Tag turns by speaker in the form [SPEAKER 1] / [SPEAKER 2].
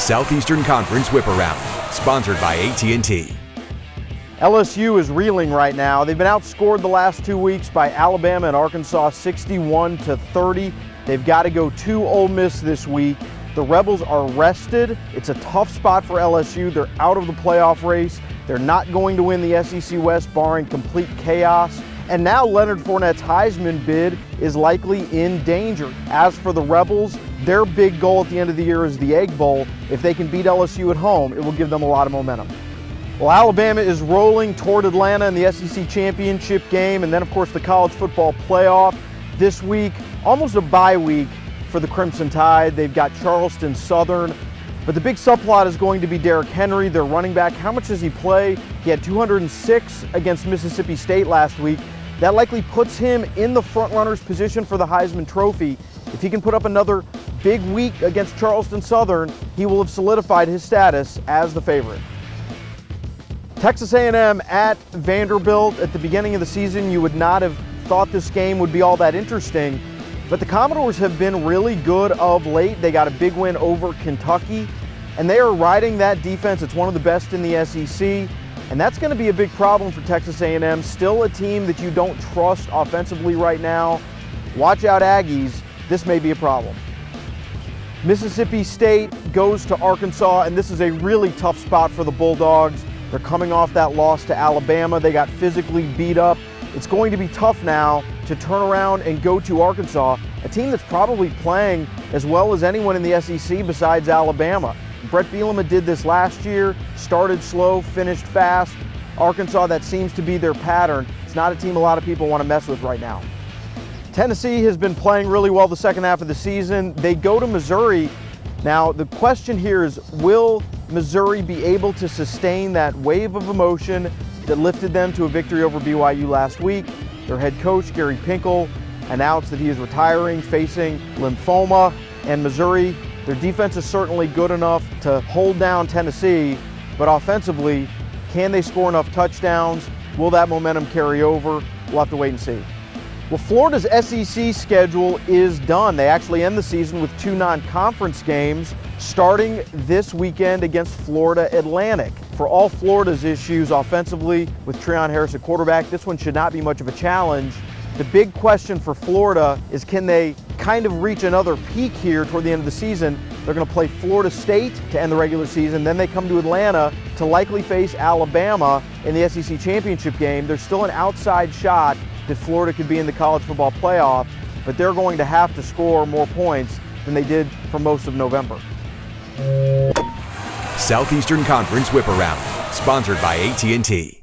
[SPEAKER 1] Southeastern Conference Whip Around, sponsored by AT&T.
[SPEAKER 2] LSU is reeling right now. They've been outscored the last 2 weeks by Alabama and Arkansas 61-30. They've got to go to Ole Miss this week. The Rebels are rested. It's a tough spot for LSU. They're out of the playoff race. They're not going to win the SEC West barring complete chaos. And now Leonard Fournette's Heisman bid is likely in danger. As for the Rebels, their big goal at the end of the year is the Egg Bowl. If they can beat LSU at home, it will give them a lot of momentum. Well, Alabama is rolling toward Atlanta in the SEC championship game, and then, of course, the college football playoff. This week, almost a bye week for the Crimson Tide. They've got Charleston Southern, but the big subplot is going to be Derrick Henry, their running back. How much does he play? He had 206 against Mississippi State last week. That likely puts him in the front-runner's position for the Heisman Trophy. If he can put up another big week against Charleston Southern, he will have solidified his status as the favorite. Texas A&M at Vanderbilt. At the beginning of the season, you would not have thought this game would be all that interesting, but the Commodores have been really good of late. They got a big win over Kentucky, and they are riding that defense. It's one of the best in the SEC. And that's going to be a big problem for Texas A&M. Still a team that you don't trust offensively right now. Watch out, Aggies. This may be a problem. Mississippi State goes to Arkansas, and this is a really tough spot for the Bulldogs. They're coming off that loss to Alabama. They got physically beat up. It's going to be tough now to turn around and go to Arkansas, a team that's probably playing as well as anyone in the SEC besides Alabama. Brett Bielema did this last year, started slow, finished fast. Arkansas, that seems to be their pattern. It's not a team a lot of people want to mess with right now. Tennessee has been playing really well the second half of the season. They go to Missouri. Now, the question here is, will Missouri be able to sustain that wave of emotion that lifted them to a victory over BYU last week? Their head coach, Gary Pinkel, announced that he is retiring, facing lymphoma, and Missouri, their defense is certainly good enough to hold down Tennessee, but offensively, can they score enough touchdowns? Will that momentum carry over? We'll have to wait and see. Well, Florida's SEC schedule is done. They actually end the season with 2 non-conference games, starting this weekend against Florida Atlantic. For all Florida's issues offensively with Treon Harris at quarterback, this one should not be much of a challenge. The big question for Florida is, can they kind of reach another peak here toward the end of the season? They're going to play Florida State to end the regular season. Then they come to Atlanta to likely face Alabama in the SEC championship game. There's still an outside shot that Florida could be in the college football playoff, but they're going to have to score more points than they did for most of November.
[SPEAKER 1] Southeastern Conference Whip Around, sponsored by AT&T.